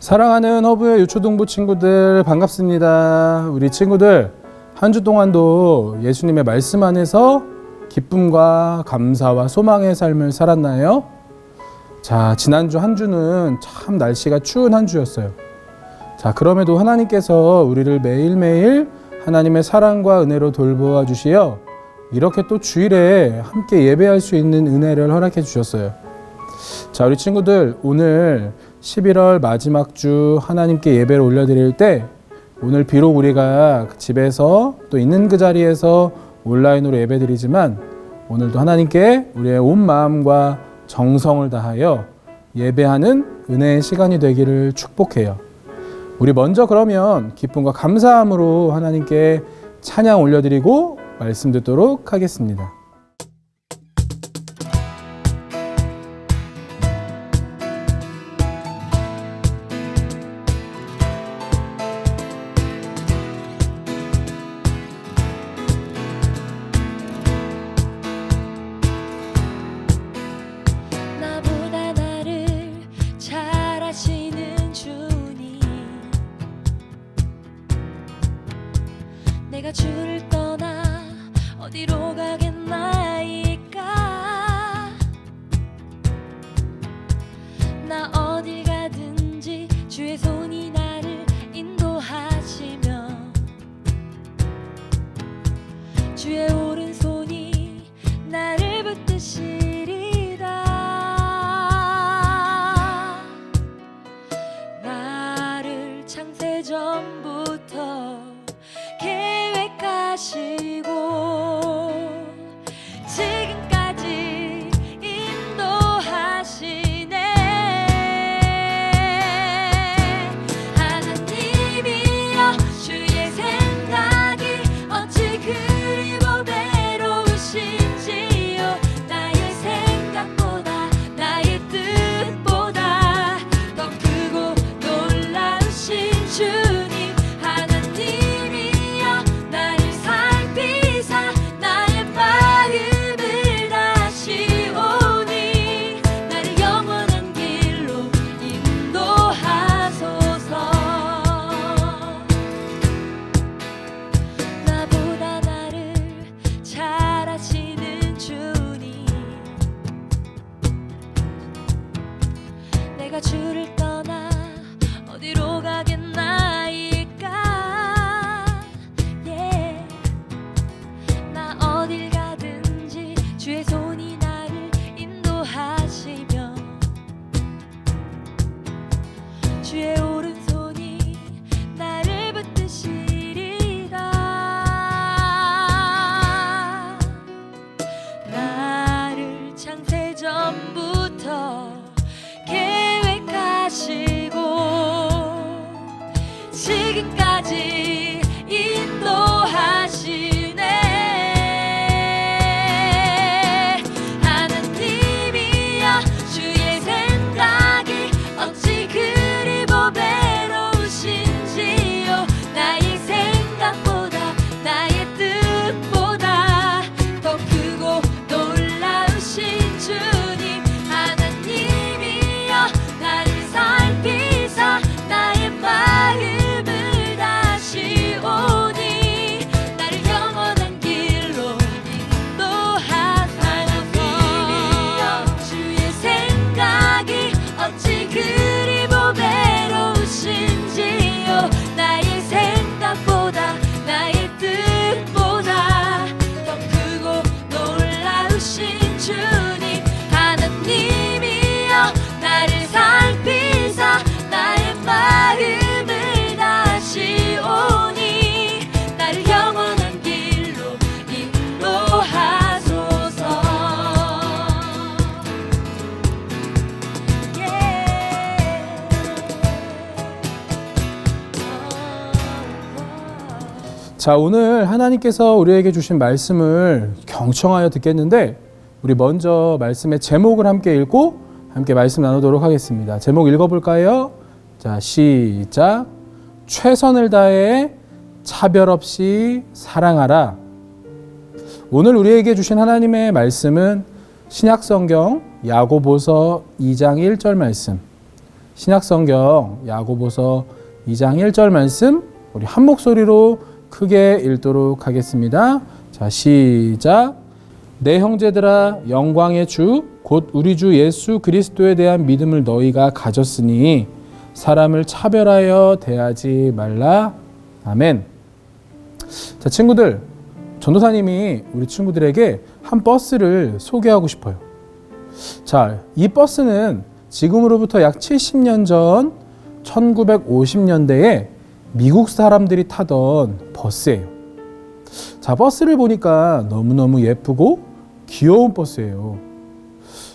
사랑하는 허브의 유초등부 친구들 반갑습니다. 우리 친구들 한 주 동안도 예수님의 말씀 안에서 기쁨과 감사와 소망의 삶을 살았나요? 자, 지난주 한 주는 참 날씨가 추운 한 주였어요. 자, 그럼에도 하나님께서 우리를 매일매일 하나님의 사랑과 은혜로 돌보아 주시어 이렇게 또 주일에 함께 예배할 수 있는 은혜를 허락해 주셨어요. 자, 우리 친구들 오늘 11월 마지막 주 하나님께 예배를 올려드릴 때 오늘 비록 우리가 집에서 또 있는 그 자리에서 온라인으로 예배드리지만 오늘도 하나님께 우리의 온 마음과 정성을 다하여 예배하는 은혜의 시간이 되기를 축복해요. 우리 먼저 그러면 기쁨과 감사함으로 하나님께 찬양 올려드리고 말씀 듣도록 하겠습니다. 내가 주를 떠나 어디로 가겠나이까. 나 어딜 가든지 주의 손이 나를 인도하시며 주의 오른손이 나를 붙드시리라. 나를 창세전부터 계획하시고 지금까지 인도하시네. 하나님이여 주의 생각이 어찌 그리 보배로우신지요. 나의 생각보다 나의 뜻보다 더 크고 놀라우신 주님. 내가 주를 떠나 어디로 가겠나이까. yeah. 나 어딜 가든지 주의 손이 나를 인도하시며 주의 오른손이 나를 붙드시리라. 나를 창세전부터 계획하시고 지금까지 인도하시네. 하나님이여 주의 생각이 어찌 그리 보배로우신지요. 나의 생각보다 나의 뜻보다 더 크고 놀라우신 주님. 하나님이여 나를 살피사 나의 마음을 다시오니 나를 영원한 길로 인도하소서. 하나님이여 주의 생각이 어찌 그리 보배로우신지요. 나의 생각보다 나의 뜻보다 더 크고 놀라우신 주님. 하나님이여 나를 살피사 나의 마음을 다시오니 나를 영원한 길로 인도하소서. 자, 오늘 하나님께서 우리에게 주신 말씀을 경청하여 듣겠는데 우리 먼저 말씀의 제목을 함께 읽고 함께 말씀 나누도록 하겠습니다. 제목 읽어볼까요? 자, 시작. 최선을 다해 차별 없이 사랑하라. 오늘 우리에게 주신 하나님의 말씀은 신약성경 야고보서 2장 1절 말씀, 신약성경 야고보서 2장 1절 말씀 우리 한 목소리로 크게 읽도록 하겠습니다. 자, 시작. 내 형제들아, 영광의 주 곧 우리 주 예수 그리스도에 대한 믿음을 너희가 가졌으니 사람을 차별하여 대하지 말라. 아멘. 자, 친구들, 전도사님이 우리 친구들에게 한 버스를 소개하고 싶어요. 자, 이 버스는 지금으로부터 약 70년 전 1950년대에 미국 사람들이 타던 버스예요. 자, 버스를 보니까 너무너무 예쁘고 귀여운 버스예요.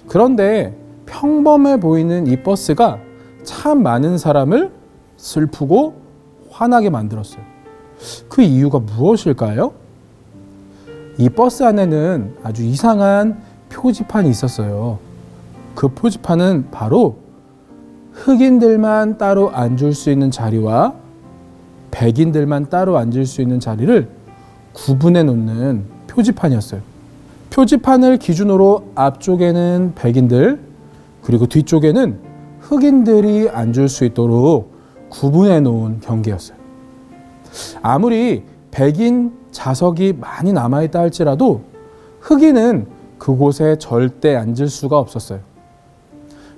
그런데 평범해 보이는 이 버스가 참 많은 사람을 슬프고 화나게 만들었어요. 그 이유가 무엇일까요? 이 버스 안에는 아주 이상한 표지판이 있었어요. 그 표지판은 바로 흑인들만 따로 앉을 수 있는 자리와 백인들만 따로 앉을 수 있는 자리를 구분해 놓는 표지판이었어요. 표지판을 기준으로 앞쪽에는 백인들, 그리고 뒤쪽에는 흑인들이 앉을 수 있도록 구분해 놓은 경계였어요. 아무리 백인 좌석이 많이 남아있다 할지라도 흑인은 그곳에 절대 앉을 수가 없었어요.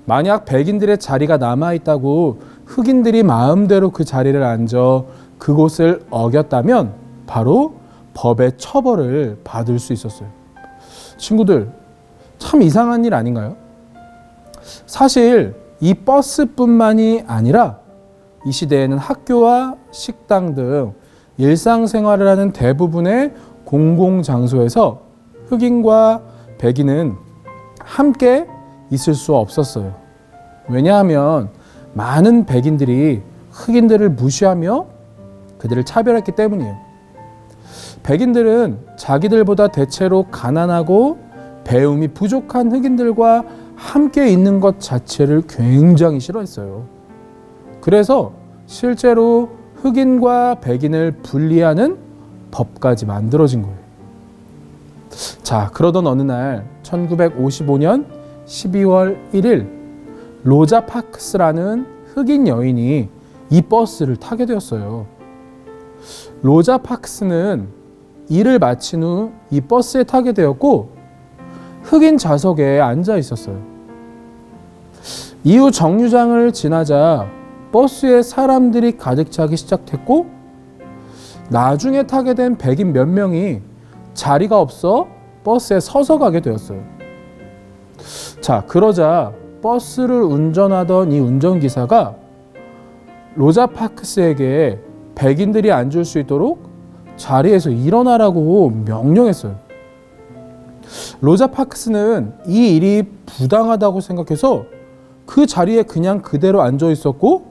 만약 백인들의 자리가 남아있다고 흑인들이 마음대로 그 자리를 앉아 그곳을 어겼다면 바로 법의 처벌을 받을 수 있었어요. 친구들, 참 이상한 일 아닌가요? 사실 이 버스뿐만이 아니라 이 시대에는 학교와 식당 등 일상생활을 하는 대부분의 공공장소에서 흑인과 백인은 함께 있을 수 없었어요. 왜냐하면 많은 백인들이 흑인들을 무시하며 그들을 차별했기 때문이에요. 백인들은 자기들보다 대체로 가난하고 배움이 부족한 흑인들과 함께 있는 것 자체를 굉장히 싫어했어요. 그래서 실제로 흑인과 백인을 분리하는 법까지 만들어진 거예요. 자, 그러던 어느 날 1955년 12월 1일 로자 파크스라는 흑인 여인이 이 버스를 타게 되었어요. 로자 파크스는 일을 마친 후 이 버스에 타게 되었고 흑인 좌석에 앉아 있었어요. 이후 정류장을 지나자 버스에 사람들이 가득 차기 시작했고 나중에 타게 된 백인 몇 명이 자리가 없어 버스에 서서 가게 되었어요. 자, 그러자 버스를 운전하던 이 운전기사가 로자 파크스에게 백인들이 앉을 수 있도록 자리에서 일어나라고 명령했어요. 로자 파크스는 이 일이 부당하다고 생각해서 그 자리에 그냥 그대로 앉아 있었고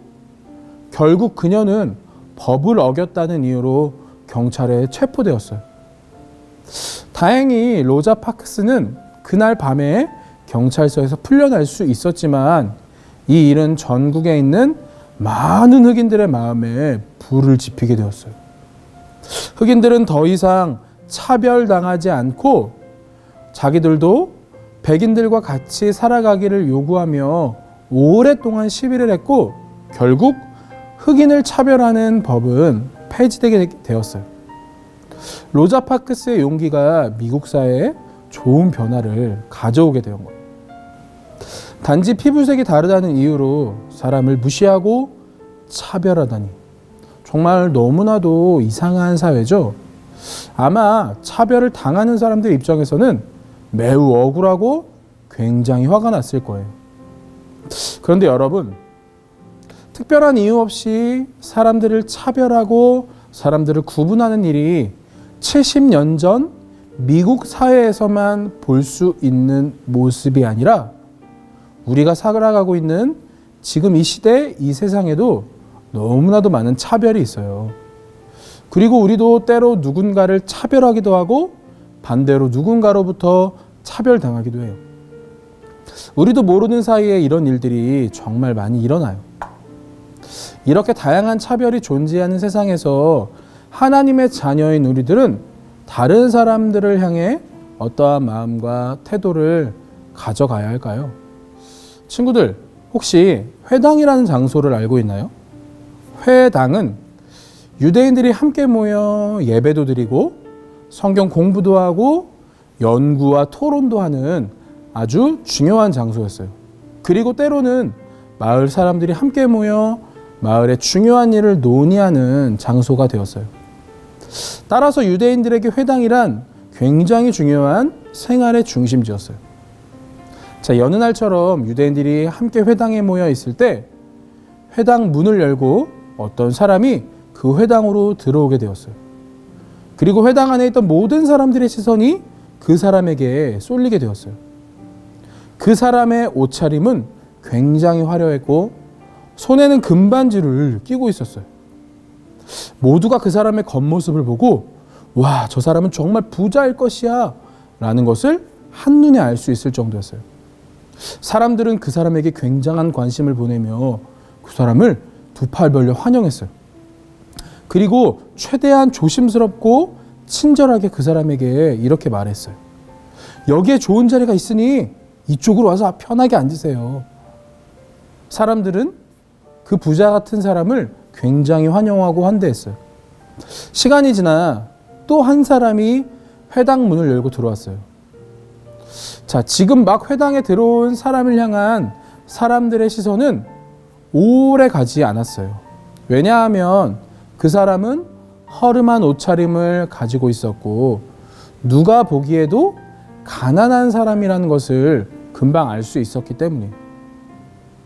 결국 그녀는 법을 어겼다는 이유로 경찰에 체포되었어요. 다행히 로자 파크스는 그날 밤에 경찰서에서 풀려날 수 있었지만 이 일은 전국에 있는 많은 흑인들의 마음에 불을 지피게 되었어요. 흑인들은 더 이상 차별당하지 않고 자기들도 백인들과 같이 살아가기를 요구하며 오랫동안 시위를 했고 결국 흑인을 차별하는 법은 폐지되게 되었어요. 로자 파크스의 용기가 미국 사회에 좋은 변화를 가져오게 된 거예요. 단지 피부색이 다르다는 이유로 사람을 무시하고 차별하다니 정말 너무나도 이상한 사회죠. 아마 차별을 당하는 사람들 입장에서는 매우 억울하고 굉장히 화가 났을 거예요. 그런데 여러분, 특별한 이유 없이 사람들을 차별하고 사람들을 구분하는 일이 70년 전 미국 사회에서만 볼 수 있는 모습이 아니라 우리가 살아가고 있는 지금 이 시대, 이 세상에도 너무나도 많은 차별이 있어요. 그리고 우리도 때로 누군가를 차별하기도 하고 반대로 누군가로부터 차별당하기도 해요. 우리도 모르는 사이에 이런 일들이 정말 많이 일어나요. 이렇게 다양한 차별이 존재하는 세상에서 하나님의 자녀인 우리들은 다른 사람들을 향해 어떠한 마음과 태도를 가져가야 할까요? 친구들, 혹시 회당이라는 장소를 알고 있나요? 회당은 유대인들이 함께 모여 예배도 드리고 성경 공부도 하고 연구와 토론도 하는 아주 중요한 장소였어요. 그리고 때로는 마을 사람들이 함께 모여 마을의 중요한 일을 논의하는 장소가 되었어요. 따라서 유대인들에게 회당이란 굉장히 중요한 생활의 중심지였어요. 자, 여느 날처럼 유대인들이 함께 회당에 모여 있을 때 회당 문을 열고 어떤 사람이 그 회당으로 들어오게 되었어요. 그리고 회당 안에 있던 모든 사람들의 시선이 그 사람에게 쏠리게 되었어요. 그 사람의 옷차림은 굉장히 화려했고 손에는 금반지를 끼고 있었어요. 모두가 그 사람의 겉모습을 보고 와, 저 사람은 정말 부자일 것이야 라는 것을 한눈에 알 수 있을 정도였어요. 사람들은 그 사람에게 굉장한 관심을 보내며 그 사람을 두 팔 벌려 환영했어요. 그리고 최대한 조심스럽고 친절하게 그 사람에게 이렇게 말했어요. 여기에 좋은 자리가 있으니 이쪽으로 와서 편하게 앉으세요. 사람들은 그 부자 같은 사람을 굉장히 환영하고 환대했어요. 시간이 지나 또 한 사람이 회당 문을 열고 들어왔어요. 자, 지금 막 회당에 들어온 사람을 향한 사람들의 시선은 오래 가지 않았어요. 왜냐하면 그 사람은 허름한 옷차림을 가지고 있었고 누가 보기에도 가난한 사람이라는 것을 금방 알 수 있었기 때문이에요.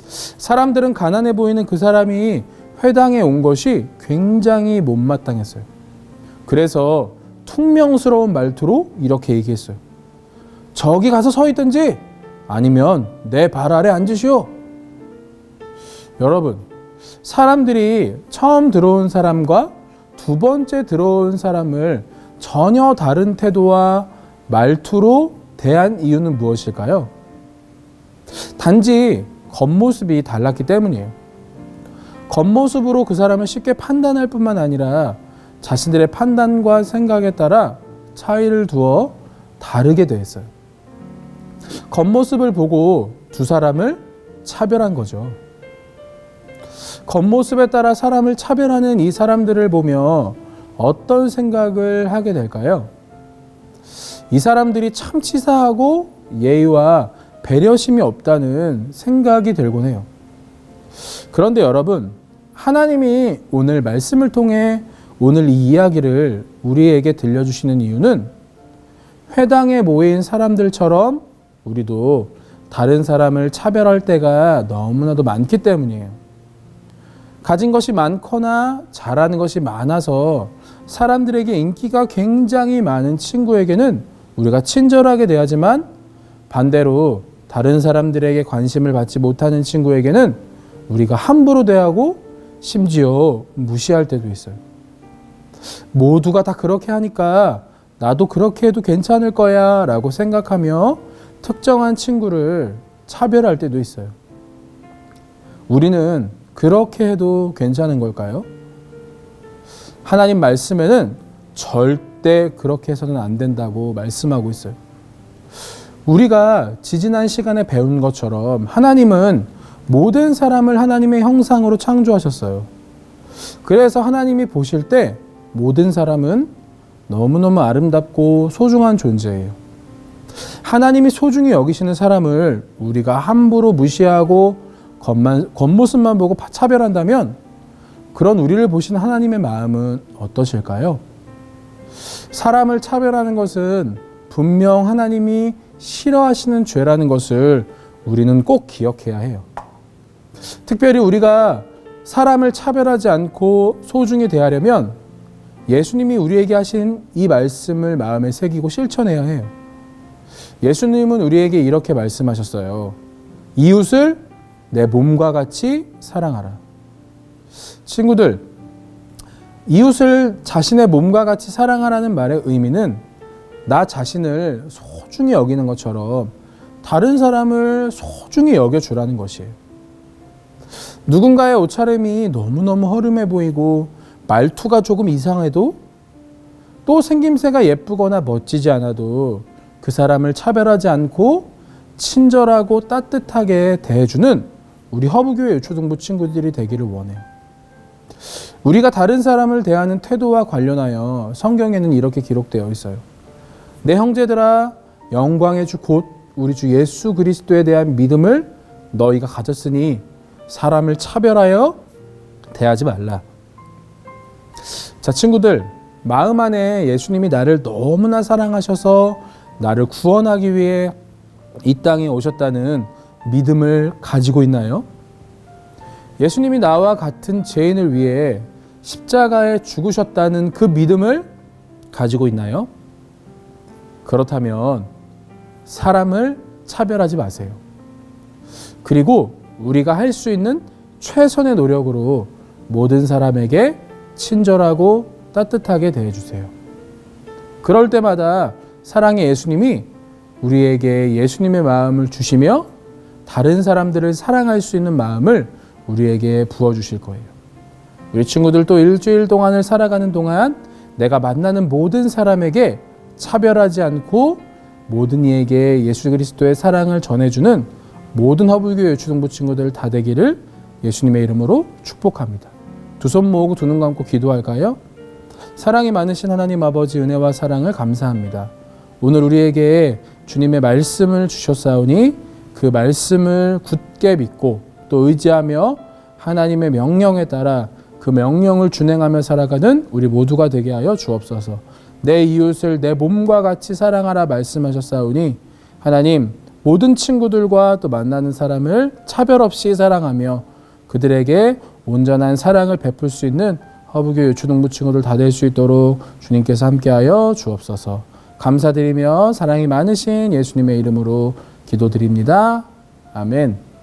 사람들은 가난해 보이는 그 사람이 회당에 온 것이 굉장히 못마땅했어요. 그래서 퉁명스러운 말투로 이렇게 얘기했어요. 저기 가서 서 있든지 아니면 내 발 아래 앉으시오. 여러분, 사람들이 처음 들어온 사람과 두 번째 들어온 사람을 전혀 다른 태도와 말투로 대한 이유는 무엇일까요? 단지 겉모습이 달랐기 때문이에요. 겉모습으로 그 사람을 쉽게 판단할 뿐만 아니라 자신들의 판단과 생각에 따라 차이를 두어 다르게 대했어요. 겉모습을 보고 두 사람을 차별한 거죠. 겉모습에 따라 사람을 차별하는 이 사람들을 보며 어떤 생각을 하게 될까요? 이 사람들이 참 치사하고 예의와 배려심이 없다는 생각이 들곤 해요. 그런데 여러분, 하나님이 오늘 말씀을 통해 오늘 이 이야기를 우리에게 들려주시는 이유는 회당에 모인 사람들처럼 우리도 다른 사람을 차별할 때가 너무나도 많기 때문이에요. 가진 것이 많거나 잘하는 것이 많아서 사람들에게 인기가 굉장히 많은 친구에게는 우리가 친절하게 대하지만 반대로 다른 사람들에게 관심을 받지 못하는 친구에게는 우리가 함부로 대하고 심지어 무시할 때도 있어요. 모두가 다 그렇게 하니까 나도 그렇게 해도 괜찮을 거야 라고 생각하며 특정한 친구를 차별할 때도 있어요. 우리는 그렇게 해도 괜찮은 걸까요? 하나님 말씀에는 절대 그렇게 해서는 안 된다고 말씀하고 있어요. 우리가 지지난 시간에 배운 것처럼 하나님은 모든 사람을 하나님의 형상으로 창조하셨어요. 그래서 하나님이 보실 때 모든 사람은 너무너무 아름답고 소중한 존재예요. 하나님이 소중히 여기시는 사람을 우리가 함부로 무시하고 겉모습만 보고 차별한다면 그런 우리를 보시는 하나님의 마음은 어떠실까요? 사람을 차별하는 것은 분명 하나님이 싫어하시는 죄라는 것을 우리는 꼭 기억해야 해요. 특별히 우리가 사람을 차별하지 않고 소중히 대하려면 예수님이 우리에게 하신 이 말씀을 마음에 새기고 실천해야 해요. 예수님은 우리에게 이렇게 말씀하셨어요. 이웃을 내 몸과 같이 사랑하라. 친구들, 이웃을 자신의 몸과 같이 사랑하라는 말의 의미는 나 자신을 소중히 여기는 것처럼 다른 사람을 소중히 여겨주라는 것이에요. 누군가의 옷차림이 너무너무 허름해 보이고 말투가 조금 이상해도 또 생김새가 예쁘거나 멋지지 않아도 그 사람을 차별하지 않고 친절하고 따뜻하게 대해주는 우리 허브교회 유초등부 친구들이 되기를 원해요. 우리가 다른 사람을 대하는 태도와 관련하여 성경에는 이렇게 기록되어 있어요. 내 형제들아, 영광의 주 곧 우리 주 예수 그리스도에 대한 믿음을 너희가 가졌으니 사람을 차별하여 대하지 말라. 자, 친구들, 마음 안에 예수님이 나를 너무나 사랑하셔서 나를 구원하기 위해 이 땅에 오셨다는 믿음을 가지고 있나요? 예수님이 나와 같은 죄인을 위해 십자가에 죽으셨다는 그 믿음을 가지고 있나요? 그렇다면 사람을 차별하지 마세요. 그리고 우리가 할 수 있는 최선의 노력으로 모든 사람에게 친절하고 따뜻하게 대해주세요. 그럴 때마다 사랑의 예수님이 우리에게 예수님의 마음을 주시며 다른 사람들을 사랑할 수 있는 마음을 우리에게 부어주실 거예요. 우리 친구들 또 일주일 동안을 살아가는 동안 내가 만나는 모든 사람에게 차별하지 않고 모든 이에게 예수 그리스도의 사랑을 전해주는 모든 허브교회 유초등부 친구들 다 되기를 예수님의 이름으로 축복합니다. 두 손 모으고 두 눈 감고 기도할까요? 사랑이 많으신 하나님 아버지, 은혜와 사랑을 감사합니다. 오늘 우리에게 주님의 말씀을 주셨사오니 그 말씀을 굳게 믿고 또 의지하며 하나님의 명령에 따라 그 명령을 준행하며 살아가는 우리 모두가 되게 하여 주옵소서. 내 이웃을 내 몸과 같이 사랑하라 말씀하셨사오니 하나님, 모든 친구들과 또 만나는 사람을 차별 없이 사랑하며 그들에게 온전한 사랑을 베풀 수 있는 허브교회 유초등부 친구들 다 될 수 있도록 주님께서 함께하여 주옵소서. 감사드리며 사랑이 많으신 예수님의 이름으로 기도드립니다. 아멘.